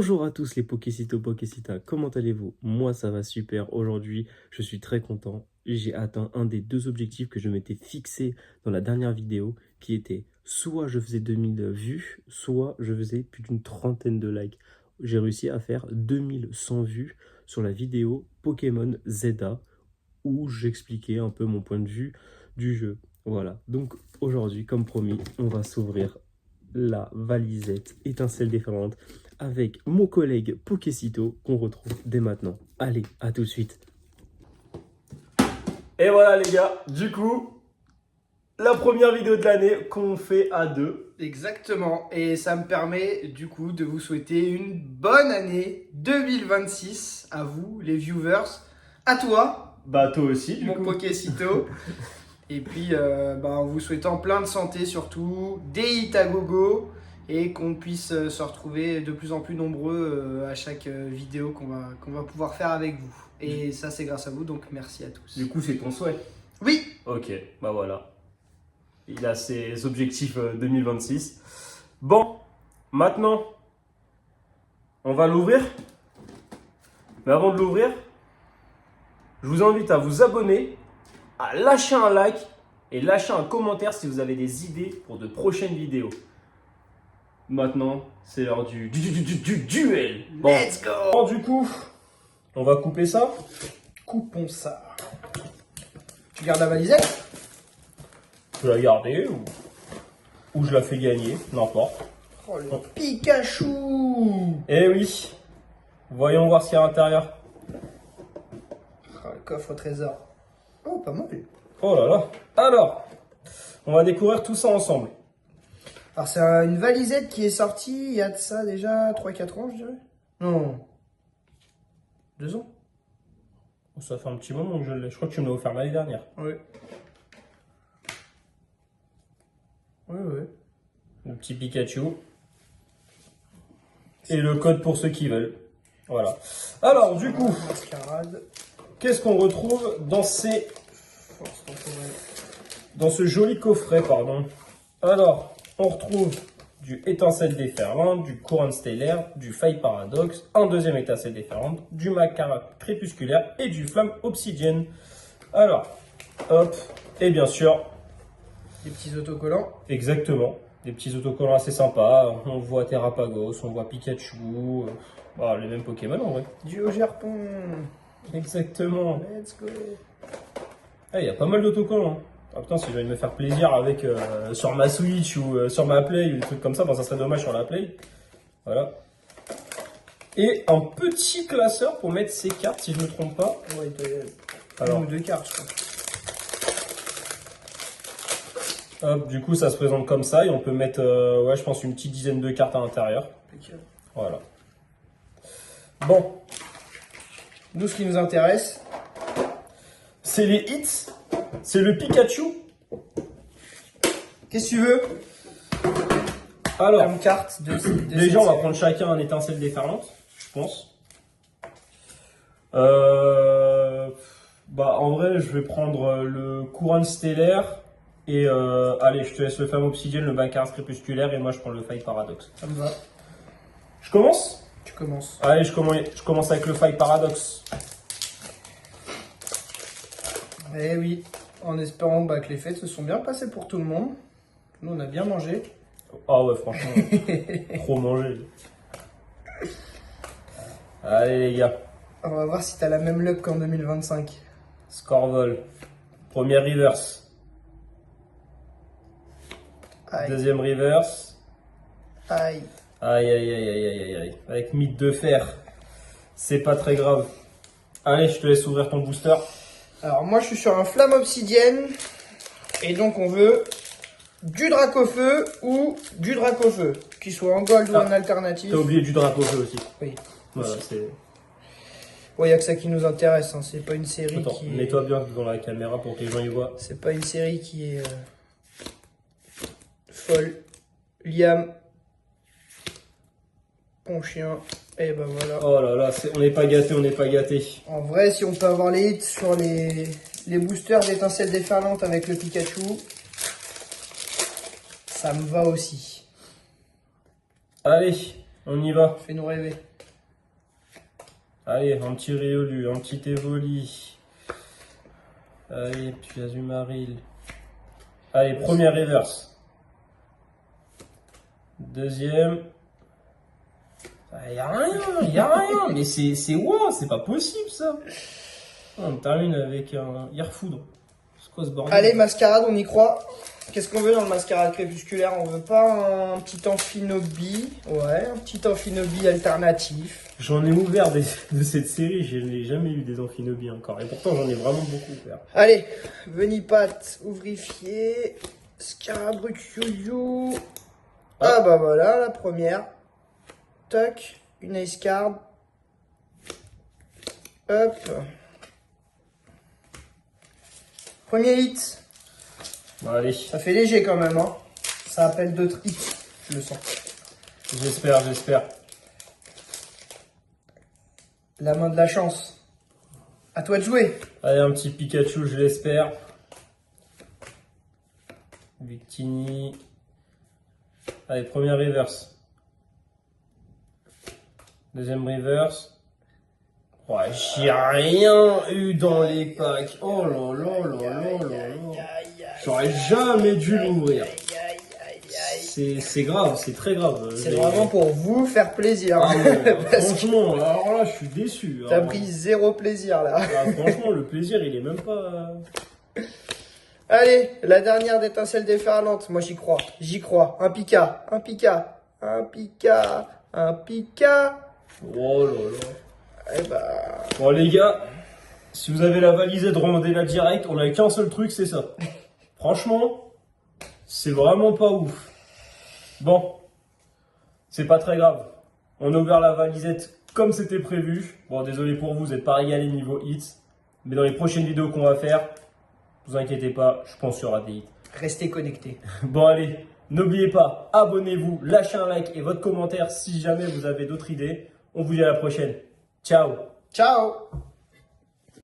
Bonjour à tous les Pokécitos, Pokécitas, comment allez-vous? Moi ça va super, aujourd'hui je suis très content, j'ai atteint un des deux objectifs que je m'étais fixé dans la dernière vidéo, qui était soit je faisais 2000 vues, soit je faisais plus d'une trentaine de likes. J'ai réussi à faire 2100 vues sur la vidéo Pokémon ZA, où j'expliquais un peu mon point de vue du jeu. Voilà, donc aujourd'hui, comme promis, on va s'ouvrir la valisette étincelle déferlante avec mon collègue Pokécito qu'on retrouve dès maintenant. Allez, à tout de suite. Et voilà les gars, du coup, la première vidéo de l'année qu'on fait à deux. Exactement, et ça me permet du coup de vous souhaiter une bonne année 2026 à vous les viewers, à toi, Bah toi aussi du mon coup. Pokécito, et puis en vous souhaitant plein de santé surtout, des hits à gogo, et qu'on puisse se retrouver de plus en plus nombreux à chaque vidéo qu'on va pouvoir faire avec vous. Et ça c'est grâce à vous, donc merci à tous. Du coup c'est ton souhait. Oui. Ok, bah voilà. Il a ses objectifs 2026. Bon, maintenant, on va l'ouvrir. Mais avant de l'ouvrir, je vous invite à vous abonner, à lâcher un like et lâcher un commentaire si vous avez des idées pour de prochaines vidéos. Maintenant, c'est l'heure du duel. Bon. Let's go. Bon, du coup, on va couper ça. Coupons ça. Tu gardes la valisette? Je vais la garder ou je la fais gagner, n'importe. Oh le Pikachu! Eh oui, voyons voir ce qu'il y a à l'intérieur. Oh, le coffre au trésor. Oh, pas mal. Oh là là. Alors, on va découvrir tout ça ensemble. Alors, c'est une valisette qui est sortie il y a de ça déjà 3-4 ans, je dirais. Non. 2 ans? Ça fait un petit moment que je l'ai. Je crois que tu me l'as offert l'année dernière. Oui. Oui. Le petit Pikachu. Et le code pour ceux qui veulent. Voilà. Alors, du coup, Mascarade. qu'est-ce qu'on retrouve dans ces... Force temporelle. Dans ce joli coffret, pardon. Alors, on retrouve du étincelle déferlante, du couronne stellaire, du faille paradoxe, un deuxième étincelle déferlante, du macara crépusculaire et du flamme obsidienne. Alors, hop, et bien sûr, Des petits autocollants. exactement, des petits autocollants assez sympas. On voit Terrapagos, on voit Pikachu, les mêmes Pokémon en vrai. Du Gerpon. Exactement. Let's go. Ah, il y a pas mal d'autocollants. Ah putain, si j'ai envie de me faire plaisir avec sur ma Switch ou sur ma Play ou des trucs comme ça, ça serait dommage sur la Play. Voilà. Et un petit classeur pour mettre ces cartes, si je ne me trompe pas. Ouais, il doit y Alors, une ou deux cartes, je crois. hop, du coup, ça se présente comme ça et on peut mettre, je pense, une petite dizaine de cartes à l'intérieur. Voilà. Bon, Nous, ce qui nous intéresse, c'est les hits. C'est le Pikachu. qu'est-ce que tu veux? Alors, Comme carte de déjà, on va cette prendre chacun un étincelle déferlante, je pense. En vrai, je vais prendre le couronne stellaire et allez, je te laisse le flamme obsidienne, le bacar crépusculaire et moi je prends le faille paradoxe. Ça me va. Je commence? Tu commences. Allez, je commence avec le faille paradoxe. Eh oui, en espérant que les fêtes se sont bien passées pour tout le monde. Nous, on a bien mangé. Ah ouais, franchement, trop mangé. Allez les gars, On va voir si t'as la même luck qu'en 2025. Scorvol. Première reverse. Aïe, Deuxième reverse. aïe. Aïe aïe aïe aïe aïe aïe. Avec mythe de fer. C'est pas très grave. Allez, je te laisse ouvrir ton booster. Alors moi, je suis sur un flamme obsidienne. Et donc, on veut du Dracofeu ou du Dracofeu. Qu'il soit en gold ou en alternative. T'as oublié du drapeau feu aussi. Oui. Voilà, c'est... Ouais, il n'y a que ça qui nous intéresse. Hein. C'est pas une série Attends, qui est... mets-toi bien devant la caméra pour que les gens y voient. C'est pas une série qui est folle. Liam. Ponchien. Et ben voilà. Oh là là, on n'est pas gâté, on n'est pas gâté. En vrai, si on peut avoir les hits sur les boosters d'étincelles déferlantes avec le Pikachu, ça me va aussi. Allez, On y va. Fais-nous rêver. Allez, un petit Riolu, un petit Evoli. Allez, petit Azumarill. Allez, première reverse. Deuxième. Il y a rien, mais c'est wow, c'est pas possible ça. On termine avec un Yarfoudre. C'est quoi ce bordel? Allez, mascarade, on y croit. Qu'est-ce qu'on veut dans le mascarade crépusculaire? On veut pas un petit Amphinobi. Ouais, un petit Amphinobi alternatif. J'en ai ouvert de cette série, je n'ai jamais eu des Amphinobi encore. Et pourtant, j'en ai vraiment beaucoup ouvert. Allez, Venipat, ouvrifié. Scarabruc Yo-Yo. Ah bah voilà, la première. Toc, une Ice Card. Hop. Premier hit. Bon, allez, Ça fait léger quand même, hein. Ça appelle d'autres hits, je le sens. j'espère. La main de la chance. À toi de jouer. Allez, un petit Pikachu, je l'espère. Victini. Allez, première reverse. Deuxième reverse. Ouais, j'ai rien eu dans les packs. Oh là là là là là là. J'aurais jamais dû l'ouvrir. C'est grave, c'est très grave. C'est vraiment pour vous faire plaisir. Ah ouais, franchement, alors là, je suis déçu. T'as pris zéro plaisir là. Ah, franchement, le plaisir, il est même pas... Allez, la dernière d'étincelle déferlante. Moi j'y crois. J'y crois. Un Pika. Un Pika. Un Pika. Un Pika. Oh là là. Eh bah... Bon les gars, si vous avez la valisette, remandez-la direct. On a qu'un seul truc, c'est ça. Franchement, c'est vraiment pas ouf. Bon, c'est pas très grave. On a ouvert la valisette comme c'était prévu. Bon, désolé pour vous, vous n'êtes pas régalé niveau hits. Mais dans les prochaines vidéos qu'on va faire, vous inquiétez pas, je pense qu'il y aura des hits. Restez connectés. Bon allez, n'oubliez pas, abonnez-vous, lâchez un like et votre commentaire si jamais vous avez d'autres idées. On vous dit à la prochaine. Ciao. Ciao.